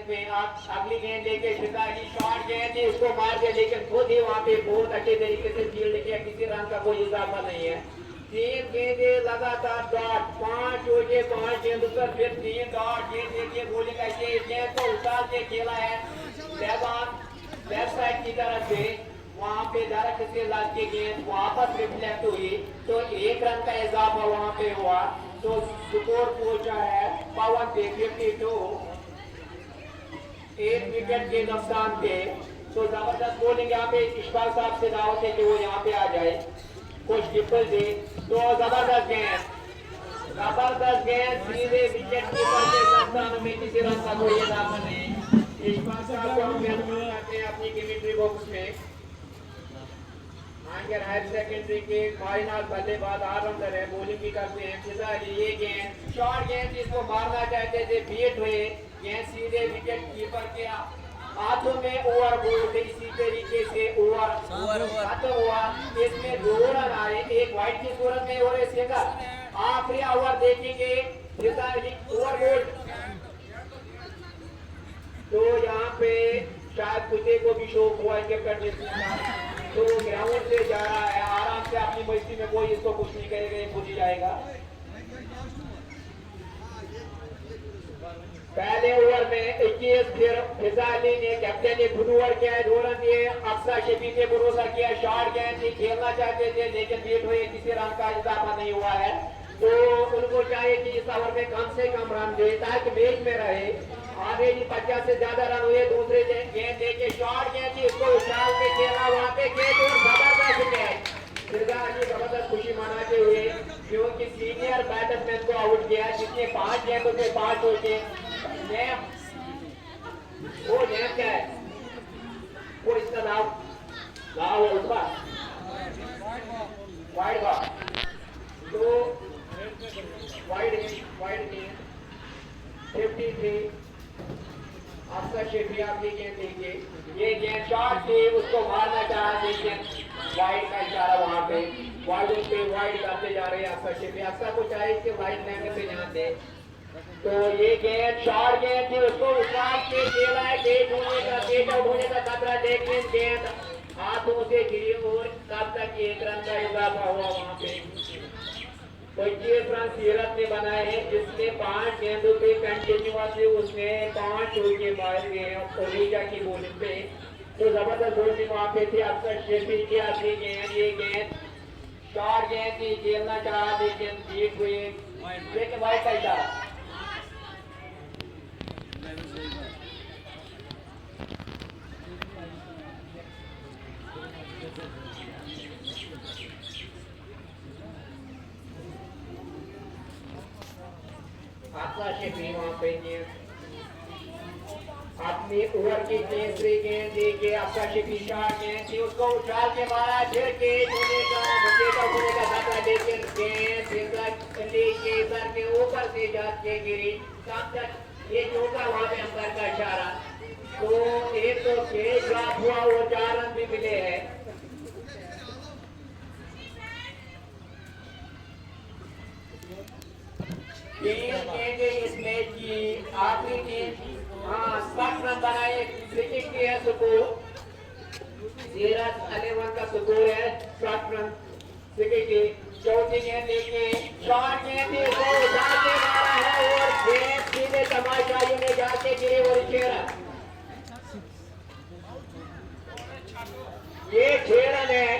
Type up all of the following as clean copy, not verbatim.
गेंद में आप अगली गेंद लेके शिकारी शॉट गेंद थी उसको मार दिया लेकिन खुद ही वहां पे बहुत अच्छे तरीके से फील्ड किया, किसी रन का कोई इजाफा नहीं है। 3 गेंदें लगातार डॉट, 5 हो गए, 5 गेंद पर फिर 3 डॉट। ये देखिए बॉलिंग का गेंद को उछाल के खेला है लेफ्ट साइड की तरफ से, वहां पे डायरेक्ट से लाद के गेंद वापस रिफ्लेक्ट हुई तो 1 रन का इजाफा वहां पे हुआ तो स्कोर पहुंचा है 52 1 विकेट के नुकसान पे। तो जबरदस्त बॉलिंग यहाँ पे इशफाक साहब से दावत है कि वो यहाँ पे आ जाए, कुछ ट्रिपल दे। तो जबरदस्त गेंद सीधे विकेट कीपर के नुकसान में, किसी रन का कोई इजाफा नहीं। इशफाक साहब को हम वेलकम करते हैं अपनी कमेंट्री बॉक्स में। आंगर हायर सेकेंडरी के फाइनल बल्लेबाज ऑलराउंडर है, बॉलिंग भी करते हैं। फिजाली ये गेंद शॉर्ट गेंद इसको मारना चाहते थे, बीट हुए, गेंद सीधे विकेट कीपर के हाथों में ओवर बोल्ड, इसी तरीके से ओवर खत्म हुआ। इसमें 2 रन आए, एक वाइड की सूरत में और एक सिंगल। आखिरी ओवर देखेंगे फिजाली ओवर बोल्ड तो यहाँ पे शायद कुत्ते को भी शौक हुआ है कैप्टन तो ग्राउंड से जा रहा है आराम से अपनी मस्ती में, कोई इसको कुछ नहीं करेगा, खुद ही जाएगा। पहले ओवर में 21 फिर फिजाली ने कैप्टन ने खुद ओवर किया है, 2 रन दिए। अफसा शफी ने भरोसा किया, शॉर्ट गेंद खेलना चाहते थे लेकिन बीट हुए, किसी रन का इजाफा नहीं हुआ है। तो उनको चाहिए कि इस ओवर में कम से कम रन दे ताकि मैच में रहे। आगे जी 50 से ज्यादा रन हुए। दूसरे गेंद देके शॉर्ट गेंद थी उसको उछाल के खेला, वहां पे गेंद और जबरदस्त कैच। फिजाली जबरदस्त खुशी मनाते हुए क्योंकि सीनियर बैट्समैन को आउट किया, जिसने 5 गेंदों से 5 होते वो नेम क्या है, वो इसका नाम है उसका वाइड बॉल। तो वाइड गेंद 53 अफसर शेफी आपकी गेंद देखिए, ये गेंद शॉट थी उसको मारना चाहा लेकिन वाइड का इशारा, वहां पे वाइड करते जा रहे हैं अफसर शेफी। अफसर को चाहिए कि वाइड लेने पे ध्यान दे। तो ये गेंद शॉर्ट गेंद थी उसको उछाल के खेला है, गेट आउट होने का खतरा, लेकिन गेंद हाथों से गिरी और तब तक 1 रन का इजाफा हुआ वहां पे। 25 रन सीरत ने बनाए हैं, जिसने 5 गेंदों पे कंटिन्यूअसली उसने 5 चौके मारे हैं ओडिशा की बॉलिंग पे। तो जबरदस्त बॉलिंग वहां पे थी अफसर शेफी की आखिरी गेंद। ये गेंद शॉर्ट गेंद थी, खेलना चाहा लेकिन बीट हुए, लेकिन वाइड का इशारा। वहां पे अपनी ओवर की तीसरी गेंद देके आपका शिपी शॉट गेंद थी उसको उछाल के मारा, फिर गेंद होने का खतरा, लेकिन गेंद सर के ऊपर से जाके गिरी, तब तक ये चौका वहां पे अंदर का इशारा। तो एक तो 6 ड्रॉप हुआ और 4 रन भी मिले हैं। इस मैच की आखिरी टीम 7 रन बनाए, क्रिकेट की है स्कोर 11 का स्कोर है, 7 रन क्रिकेट की। चौथी गेंद लेके शॉर्ट गेंद जाके मारा है और गेंद सीधे तमाशाई में जाके गिरी और 6 रन। ये 6 रन है,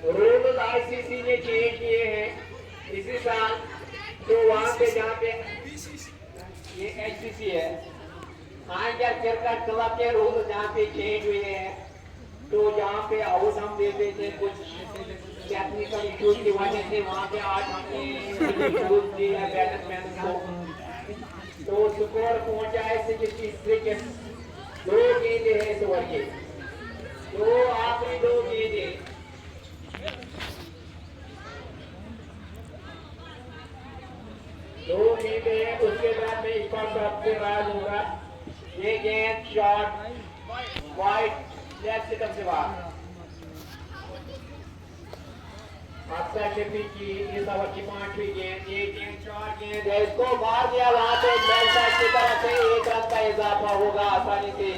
रूल आईसीसी ने चेंज किए हैं इसी साल। तो वहां पे जहाँ पे ये एचसीसी है, आंगर क्रिकेट क्लब के रूल जहाँ पे चेंज हुए हैं, तो जहाँ पे आउट हम देते थे कुछ टेक्निकल इश्यूज की वजह से, वहाँ पे आज हमने रूल दिया बैट्समैन को। तो स्कोर पहुंचा है 66। 2 गेंदें हैं इस ओवर के, तो आखिरी 2 गेंदें है, उसके बाद में सबसे राज होगा। ये गेंद शॉट वाइड लेफ्ट से कम से बाहर। अफसर शेफी की इस ओवर की 5वीं गेंद, ये गेंद शॉट गेंद है, इसको मार दिया वहां पे की तरफ से 1 रन का इजाफा होगा आसानी से।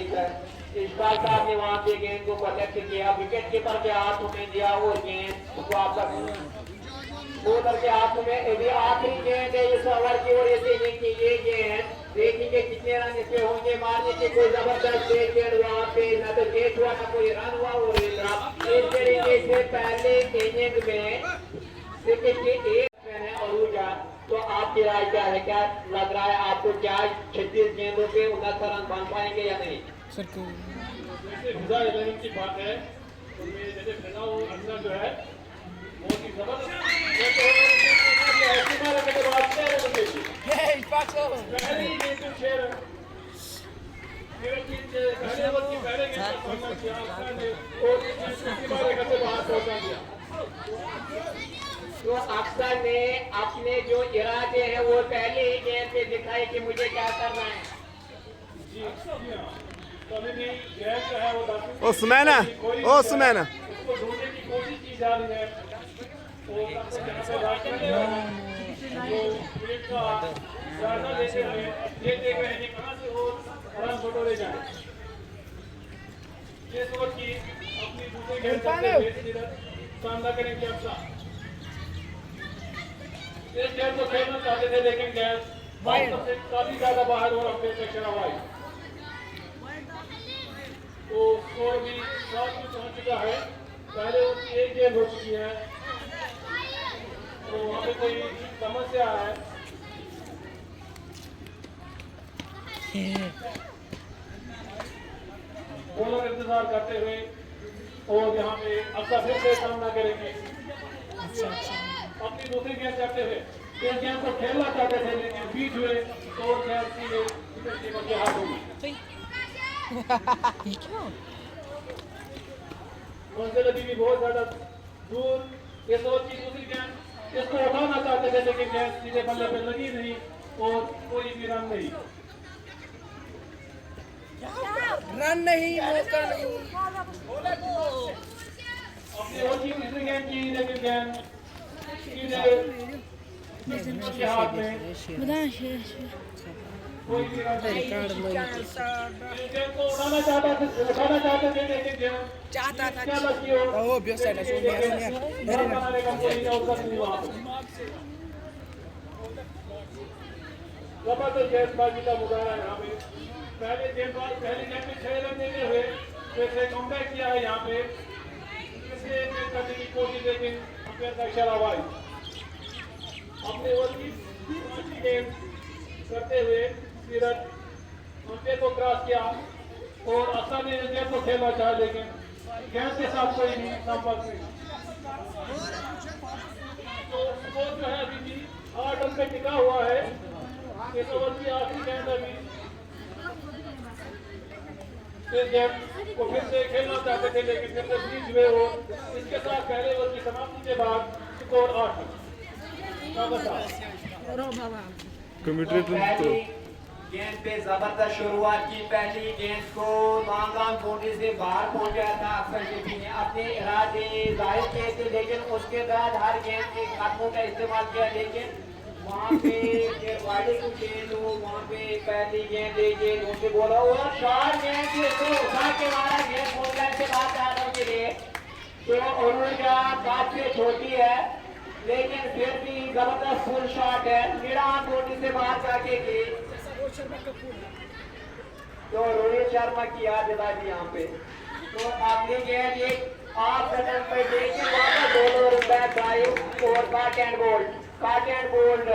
इशफाक साहब ने वहां पे गेंद को प्रोटेक्ट किया, विकेट कीपर के हाथों में दिया और गेंद वापस बॉलर के हाथों में। अभी आखिरी गेंद है इस ओवर की और ये गेंद देखेंगे कितने रन इसके होंगे मारने के। कोई जबरदस्त गेंद वहां पे न तो कैच हुआ ना कोई रन हुआ और इस तरीके से पहले इनिंग में क्रिकेट के एक अरूजा। तो आपकी राय क्या है, क्या लग रहा है आपको, क्या 36 गेंदों पे 69 रन बन पाएंगे या नहीं? सर फिजा 11 की बात है, उनमें जैसे फिजा वो अंदर जो है बहुत ही जबरदस्त पहले ही गेंद पे 6 रन पहले ओवर की पहले गेंद पर हमला किया और दूसरी बार एक से बाहर पहुंचा दिया। तो अक्सर ने अपने जो इरादे हैं वो पहले ही गेंद पे दिखाए कि मुझे क्या करना है। जी तो अभी भी गेंद जो है वो उस्मान उसको ढूंढने की कोशिश की जा रही है और जो विकेट का जायजा लेते हुए ये देख रहे हैं कि कहां से वो रन बटोरे जाए। ये सोच की अपनी दूसरे गेंद पर सामना करेंगे अफसा। इस गेंद को खेलना चाहते थे लेकिन गेंद वास्तव से काफी ज्यादा बाहर और अपने सेक्शन वाइड। तो स्कोर भी 7 में पहुंच चुका है। पहले उसकी एक गेंद हो चुकी है तो वहाँ पे कोई समस्या है। बॉलर इंतजार करते हुए और यहाँ पे अक्सर फिर से सामना करेंगे अपनी दूसरी गेंद करते हुए। इस गेंद को खेलना चाहते थे लेकिन बीच हुए तो गेंद सीधे विकेट कीपर के हाथ होगी। मंजिल अभी भी बहुत ज्यादा दूर। इस ओवर की दूसरी गेंद इसको उठाना चाहते थे लेकिन गेंद सीधे बल्ले पे लगी नहीं और कोई भी रन नहीं। मौका नहीं। अपनी ओवर की तीसरी गेंद की लेकिन गेंद सीधे के हाथ में कोई भी रन नहीं। गेंद को उठाना चाहते थे लेकिन गेंद चाहता था क्या लगी हो ओ बियोसा है रन बनाने का कोई अवसर नहीं वहाँ पे। जबरदस्त गेंदबाजी का मुजाहरा यहाँ पे। पहले गेंद में 6 रन देते हुए फिर से कमबैक किया है यहाँ पे। इसलिए गेंद करने की कोशिश लेकिन अंपायर का इशारा वाइड। अपने ओवर की गेंद करते हुए सीरत अंपायर को क्रॉस किया और असल ने गेंद को खेलना चाहा लेकिन गेंद के साथ कोई नहीं संपर्क नहीं। तो स्कोर जो है अभी भी 8 रन पे टिका हुआ है। इस ओवर की आखिरी गेंद अभी इस गेंद को फिर से खेलना चाहते थे लेकिन फिर से बीच हुए हो। इसके साथ पहले ओवर की समाप्ति के बाद स्कोर 8 पहली गेंद पे जबरदस्त शुरुआत की। पहली गेंद को लॉन्ग बाउंड्री से बाहर पहुंचा था अक्सर शेफी ने अपने इरादे जाहिर किए थे लेकिन उसके बाद हर गेंद के कदमों का इस्तेमाल किया लेकिन वहाँ पे वाइड की गेंद हो वहाँ पे पहली गेंद गेंद उनसे बोला और शॉर्ट गेंद को उठा के मारा गेंद बॉलर से बात आने के लिए। तो उन्होंने बात से छोटी है लेकिन फिर भी जबरदस्त फुल शॉट है। मेरा कोटी से बाहर जाके की तो रोहित शर्मा की याद दिला दी यहाँ पे। तो अपनी गेंद एक ऑफ सेकंड पे देखिए वापस दोनों बैक ड्राइव और काट एंड बोल्ड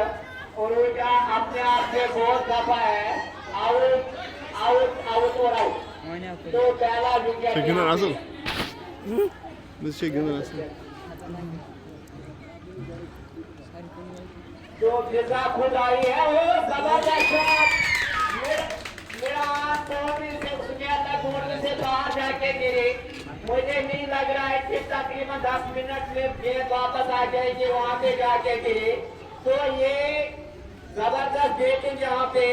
और उनका अपने आप से बहुत दफा है। आउट और आउट। तो पहला विकेट जो फिजा खुद आई है वो जबरदस्त मेरा से बाहर जाके गिरी। मुझे नहीं लग रहा है कि तकरीबन 10 मिनट में गेंद वापस आ जाएगी वहां पे जाके गिरी। तो ये जबरदस्त बैटिंग यहाँ पे।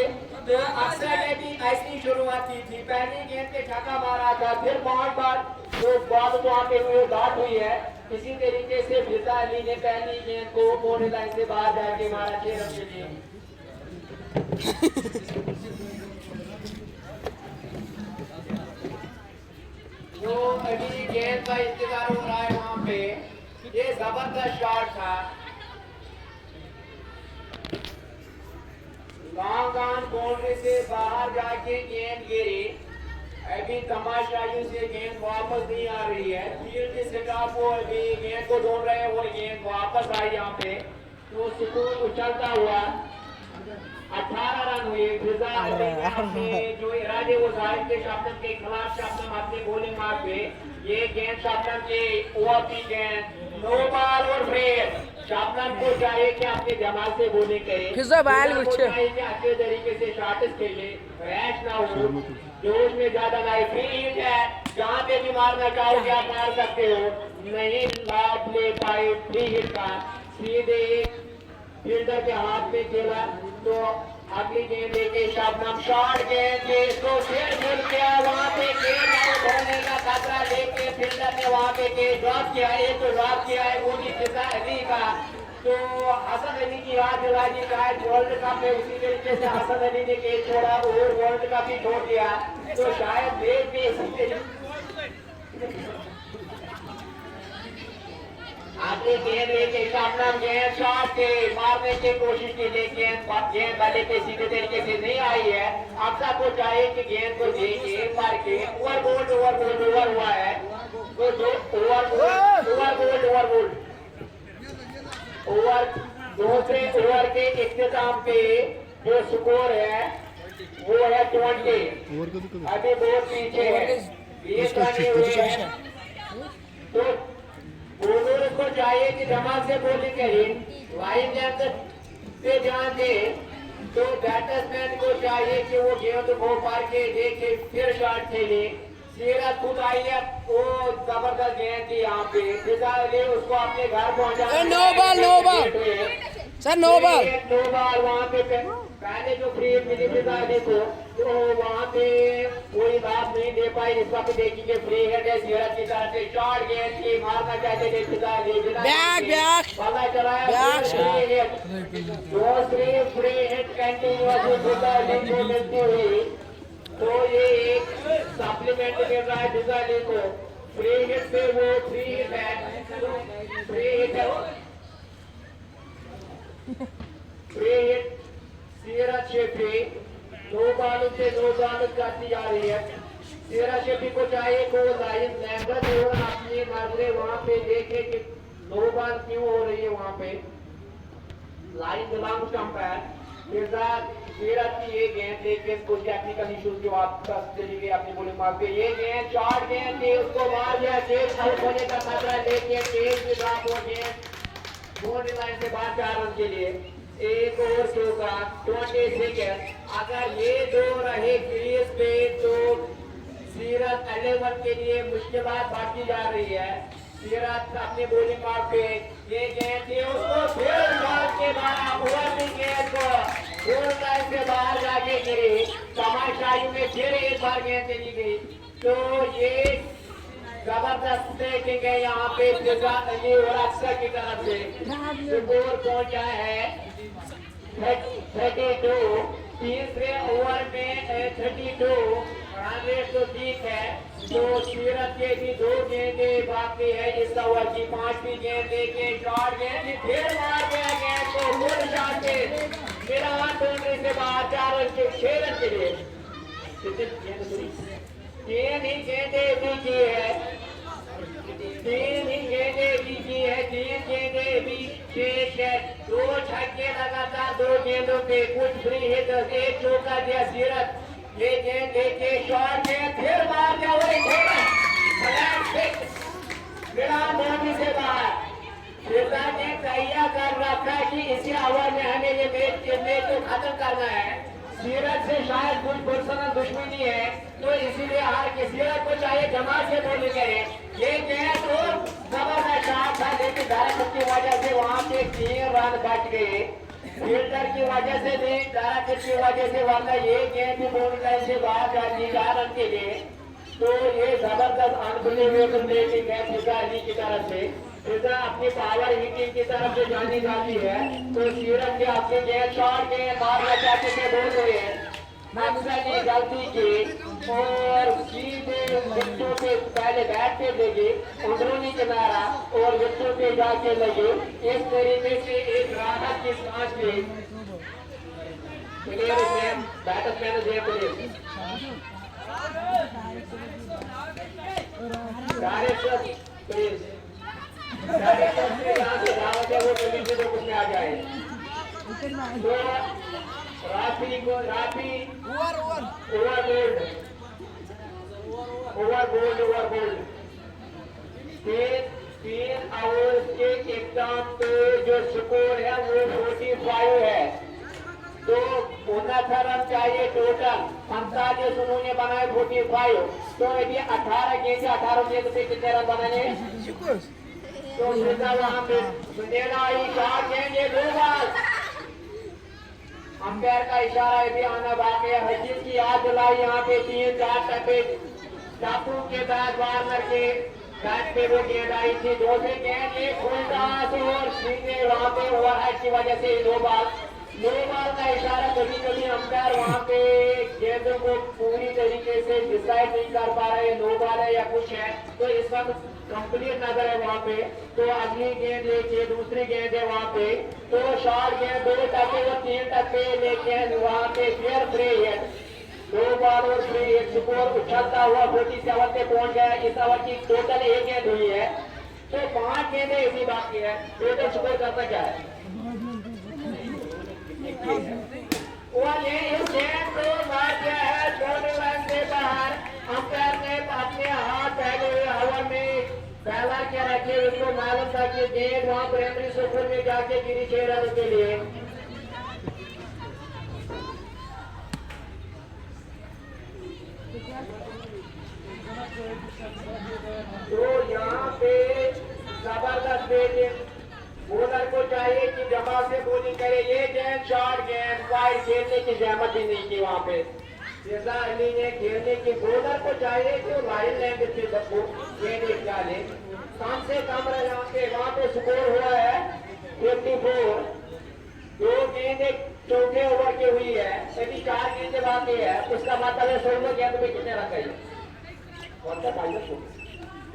तो अक्सर ने भी ऐसी शुरुआत की थी। पहली गेंद पे छक्का मारा था फिर 5 बार तो बॉल को आते हुए डाट हुई है। इसी तरीके से फिजा अली ने पहली गेंद को बोर्ड लाइन से बाहर जाके मारा 6 रन के लिए। अभी गेंद का इंतजार हो रहा है वहां पे। ये जबरदस्त शॉट था, लॉन्ग ऑन बाउंड्री से बाहर जाके गेंद गिरी। अभी तमाशाइयों से गेंद वापस नहीं आ रही है। फील्ड स्टाफ को अभी गेंद को ढूंढ रहे हैं और गेंद वापस आई यहाँ पे। तो सुकून उछलता हुआ 18 रन हुए। जो इरादे वो जाहिर के शबनम के खिलाफ शबनम अपने बॉलिंग मार्क पे। ये गेंद शबनम के ओवर की गेंद, नो बॉल और ब्रेक। शबनम को चाहिए कि अपने जमाल से बॉलिंग करे, चाहिए कि अच्छे तरीके से शॉट्स खेले, रैश ना हो, जोश में ज्यादा ना। फ्री हिट है, जहाँ पे भी मारना चाहोगे आप मार सकते हो। नहीं लाभ ले पाए फ्री हिट का, सीधे फील्डर के हाथ में खेला। तो अगली गेंद लेके शबनम शॉट गेंद थे तो फिर गिर गया वहां पे। गेंद आउट होने का खतरा लेके फील्डर ने वहां पे गेंद ड्रॉप किया। एक तो ड्रॉप किया है वो भी फिजा अली का। तो हसन अली की याद दिलाई शायद वर्ल्ड कप में उसी तरीके से हसन अली ने गेंद छोड़ा और वर्ल्ड कप ही छोड़ दिया। तो शायद देश भी इसी आगे गेंद लेके शबनम गेंद शॉट के मारने की कोशिश की, लेकिन गेंद वाले पे सीधे तरीके से नहीं आई है। अक्सर को चाहिए कि गेंद को देके मार के ओवर हुआ है। तो जो ओवर दूसरे ओवर के इख्तिताम पे जो स्कोर है वो है 20। अभी बहुत पीछे है, 20 रन हुए हैं। तो बॉलर को चाहिए कि जमात से बॉलिंग करें, लाइन लेंथ पे ध्यान दे। तो बैट्समैन को चाहिए कि वो गेंद को पार के देखे फिर शॉट खेले। सीरत खुद आई है, वो जबरदस्त गेंद थी यहाँ पे, उसको अपने घर पहुंचा। नो बॉल वहाँ पे पहले जो फ्री मिली फिजाली को, तो वहाँ पे कोई बात नहीं दे पाई। इस वक्त देखिए फ्री हेड है सीरत की तरफ से, शॉर्ट गेंद की मारना चाहते थे फिजाली, बल्ला चलाया। दूसरी फ्री हिट कंटिन्यूअस फिजाली को मिलती हुई। तो ये एक सप्लीमेंट मिल रहा है फिजाली को। फ्री हिट पे वो फ्री हिट है, फ्री हिट है, फ्री हिट सीरत शेफी। 2 बॉलों से 2 बॉल करती जा रही है। सीरत शेफी को चाहिए को लाइन लैंगर और अपनी नजरें वहां पे देखे कि 2 बॉल क्यों हो रही है। वहां पे लाइन दिमाग स्टंप है। सीरत की ये गेंद लेकिन कुछ टेक्निकल इश्यूज की वापस चली गई अपनी बॉलिंग मार्क पे। ये गेंद शॉर्ट गेंद थी, उसको मार दिया, चेज आउट होने का खतरा, लेकिन चेज भी ड्रॉप हो गेंद बाउंड्री लाइन से बाहर 4 रन के लिए। एक ओवर शो का 20 सेकेंड। अगर ये 2 रहे क्रीज पे तो सीरत 11 के लिए मुश्किल बढ़ती जा रही है। सीरत अपने बॉलिंग मार्क पे ये गेंद थी, उसको फिर मार के बाहर ओवर की गेंद को गोल लाइन से बाहर जाके गिरी। तमाशाई में फिर एक बार गेंद चली गई। तो ये जबरदस्त बैटिंग है यहाँ पे फिजा अली और अक्सर की तरफ से। स्कोर पहुंचा है 32। तीसरे ओवर में 32 रन रेट तो ठीक है। तो सीरत के भी 2 गेंदें बाकी है इस ओवर की। 5वीं गेंद लेके शॉर्ट गेंद फिर मार दिया गेंद को फुल शॉट पे मेरा बाउंड्री से बाहर 4 रन के 6 रन के लिए। 3 ही गेंदें भी की है, 3 ही गेंदें भी की है, 3 गेंदें भी शेष है। 2 छक्के लगातार 2 गेंदों पे, कुछ फ्री हिट, 1 चौका दिया सीरत। ये गेंद देखे शॉर्ट गेंद फिर मार दिया वही बिना बाउंड्री से बाहर। फिजा ने तैयार कर रखा है कि इसी ओवर में हमें ये मैच को खत्म करना है। सीरत से शायद कुछ पर्सनल दुश्मनी है, तो इसीलिए हार के सीरत को चाहिए जमात से बॉलिंग करे। ये गेंद और जबरदस्त शॉट था, लेकिन धाराकट की वजह से वहां पे 3 रन बच गए। फील्डर की वजह से नहीं, धाराकट की वजह से, वरना ये गेंद भी बॉलिंग लाइन से बाहर जाती 4 रन के लिए। तो ये जबरदस्त अनबिलीवेबल बैटिंग है फिजा अली की तरफ से। फिजा अपनी पावर हिटिंग की तरफ से जानी जाती है। तो सीरत के अपने गेंद शॉट के मारना चाहते थे, बोल रहे हैं अक्सर ने गलती की और सीधे विकेटों पे पहले बैट पे लगे, अंदरूनी किनारा और विकेटों पे जाके लगे। इस तरीके से एक राहत की सांस ली। Batsman please director please director से यहाँ से दावत है वो पुलिस को कुछ आ जाए। तो राफी ओवरबोल्ड तीन ओवर्स के एकदम पे जो स्कोर है वो 45 है। तो 59 रन चाहिए टोटल, 45 उन्होंने बनाए 45। तो यदि 18 गेंद 18 गेंद पे कितने रन बनाने? तो सीधा वहां पे देना ही 4 गेंद 2 बॉल। अंपायर का इशारा भी आना बाकी है। हकीम की याद दिलाई यहाँ पे 3-4 टप्पे टापू के बाद वार्नर के बैट पे वो गेंद आई थी। दूसरी गेंद एक फुलटास और सीधे वहां पे ओवरहेड की वजह से 2 बॉल का इशारा। कभी कभी अंपायर वहां पे गेंदों को पूरी तरीके से डिसाइड नहीं कर पा रहे, 2 बॉल है या कुछ है। तो इस वक्त कंप्लीट नजर है वहां पे। तो अगली गेंद लेके दूसरी गेंद है वहां पे। तो शॉर्ट गेंद 2 टप्पे और 3 टप्पे लेके वहां पे फिर फ्री है। 2 बॉल और फ्री हिट। स्कोर उछलता हुआ 47 पे पहुंच गया। इस ओवर की टोटल 1 गेंद हुई है। तो 5 गेंदें इसी बाकी है। टोटल स्कोर करता क्या है? इस गेंद को मार दिया है छोटे लाइन से बाहर। अंपायर ने अपने हाथ पहले हुए हवा में फैला के रखे। उसको मालूम था कि गेंद वहां प्राइमरी सर्कल में जाके गिरी 6 रन के लिए। तो यहाँ पे जबरदस्त बैटिंग। बॉलर को चाहिए कि जमा से बॉलिंग करे। ये गेंद शॉर्ट गेंद वाइड खेलने की जहमत ही नहीं की वहां पे। जैसा अली ने खेलने की बॉलर को चाहिए कि वाइड लैंड से बच्चों गेंद डाले। कम से कम यहाँ पे वहां पे स्कोर हुआ है 54। 2 गेंद चौथे ओवर की हुई है। यदि 4 गेंदें बाकी है उसका मतलब है 16 गेंद में कितने रन चाहिए?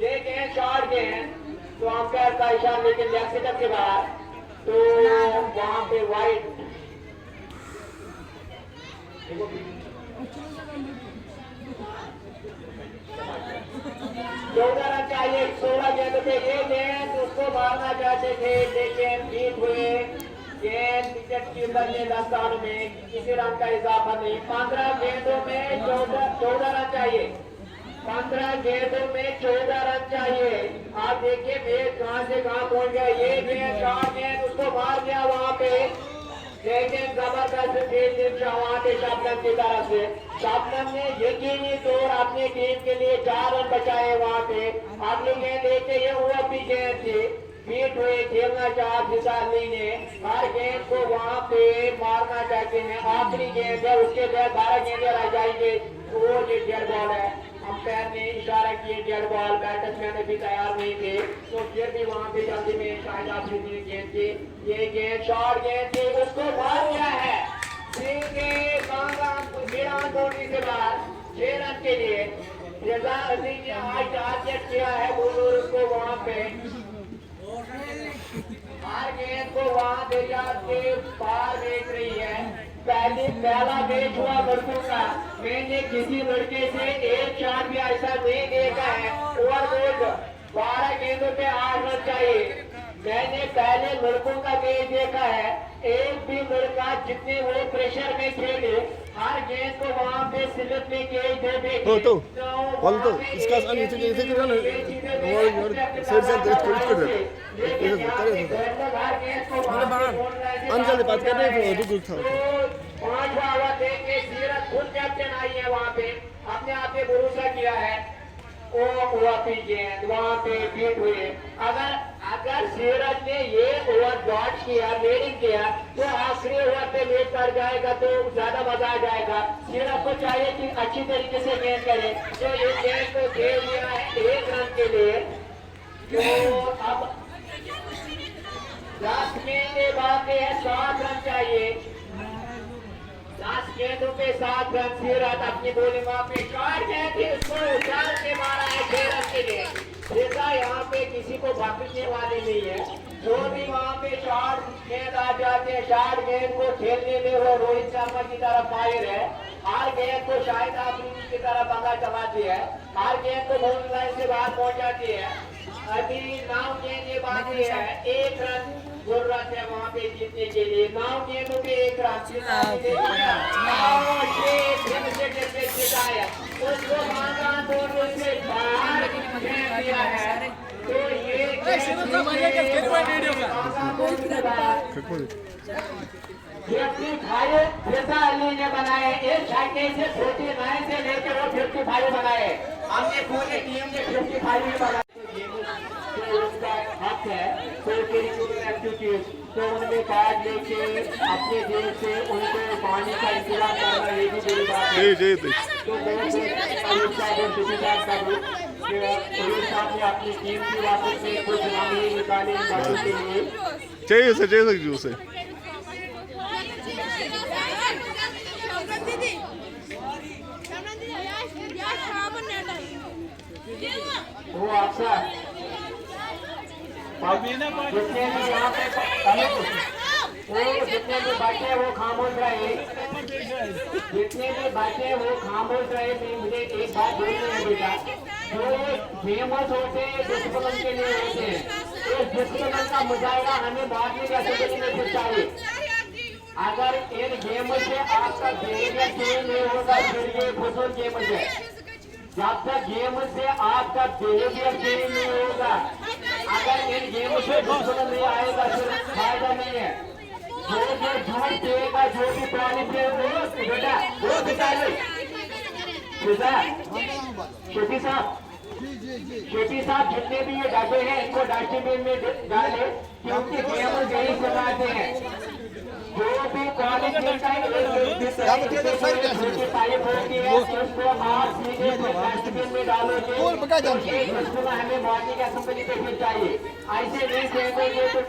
ये गेंद शॉर्ट गेंद। तो अंपायर का इशारा लेकिन लेग सेटअप के बाद तो वहां पे वाइड 14 रन चाहिए 16 गेंद पे। ये गेंद उसको मारना चाहते थे लेकिन बीट हुए। गेंद विकेट कीपर ने 10 रन में किसी रन का इजाफा नहीं। 15 गेंदों में 14 रन चाहिए। 15 गेंदों में 14 रन चाहिए। आप देखिए मैच कहां से कहां पहुंच गया। ये गेंद शॉर्ट गेंद उसको मार दिया वहां पे। लेकिन जबरदस्त फील्डिंग वहां पे शबनम की तरफ से। शबनम ने यकीनी तौर अपनी टीम के लिए 4 रन बचाए वहां पे। अगली गेंद देखिए ये ओवर भी गेंद थी। बीट हुए खेलना चाह फिजाली ने। हर गेंद को वहां पे मारना चाहते हैं। आखिरी गेंद है उसके बाद 12 गेंदें रह जाएंगे। वो ये डेड बॉल है। अंपायर ने इशारा किए डेड बॉल। बैट्समैन अभी तैयार नहीं थे तो फिर भी वहां पे जल्दी में शायद आफरीदी गेंद थी। ये गेंद शॉर्ट गेंद थी उसको मार दिया है सीधे बाउंड्री से बाहर 6 रन के लिए। रजा अली ने आज टारगेट किया है बॉलर को वहां पे। हर गेंद को वहां दरिया के पार देख रही है। पहला मैच हुआ लड़कों का। मैंने किसी लड़के से एक शॉट भी ऐसा नहीं देखा है। ओवरबोल्ड 12 गेंदों पे 8 रन चाहिए। मैंने पहले लड़कों का मैच देखा है। एक भी लड़का जितने वो प्रेशर में खेले हर गेंद को वहां पे स्लिप में केज दे देंगे। तो इसका अंजलि बात कर रहे थे रुक था। 5वां ओवर देंगे। सीरत खुद कैप्टन आई है वहां पे। अपने आप पे भरोसा किया है। गेंद वहां पे बीट हुए। अगर सीरज ने ये ओवर डॉट किया लीडिंग किया तो आखिरी ओवर पे लेट कर जाएगा तो ज्यादा मजा आ जाएगा। सीरज को चाहिए कि अच्छी तरीके से गेंद करे। तो ये गेंद को खेल दिया है 1 रन के लिए। तो अब 10 गेंदें बाकी है 7 रन चाहिए। लास्ट गेंदों के साथ रन सीरत अपनी बॉलिंग वहां पे शॉट गेंद थी, उसको उछाल के मारा है 6 रन के लिए। जैसा यहाँ पे किसी को भागने वाले नहीं है, जो भी वहाँ पे शॉट गेंद आ जाते हैं, शॉट गेंद को खेलने में वो रोहित शर्मा की तरफ माहिर है, हर गेंद को शाहिद आफरीदी की तरफ बंदा चलाती है, हर गेंद को बाउंड्री लाइन से बाहर पहुंच जाती है। अभी 9 गेंद ये बाकी है, 1 रन जरूरत है वहाँ पे जीतने के लिए। 9 गेंदों पे 1 रन उसको मांगा दोनों से बाहर फेंक दिया है। तो ये जैसा अली ने बनाए, एक छक्के से 49 से लेकर वो 55 बनाए, हमने पूरी टीम ने 55 बनाए। उसका हक है तो एक्टिविटीज तो उनमें कार्ड लेके अपने देश से उनको पानी का इंतजाम करना, ये भी बड़ी बात है। तो उड़ीसा ने अपनी टीम की वापस में कुछ नामी निकाले बातों के लिए चाहिए जूस है। वो आपका जितने भी यहाँ पे जितने भी बचे वो खामोश रहे, जितने भी बचे वो खामोश रहे। मुझे एक बात बोलनी है बेटा, जो फेमस होते हैं डिसिप्लिन के लिए होते हैं, इस डिसिप्लिन का मुजाहिदा हमें भारतीय असेंबली में फिर चाहिए। अगर इन गेम से आपका बिहेवियर चेंज नहीं होगा फिर ये फुजूल गेम है। जब तक गेम से आपका बिहेवियर चेंज नहीं होगा, अगर इन गेम से डिसिप्लिन नहीं आएगा फिर फायदा नहीं है। जो झूठ देगा, जो भी पुरानी प्लेयर बेटा वो बिताए छोटी साहब जितने भी ये डब्बे हैं इनको डस्टबिन में डाले, क्योंकि गेम यही चलाते हैं। जो भी पाइप होती है उसको आप सीधे डस्टबिन में डालोगे, हमें मॉर्निंग असेंबली पे फिर चाहिए। ऐसे नहीं फेंकोगे तो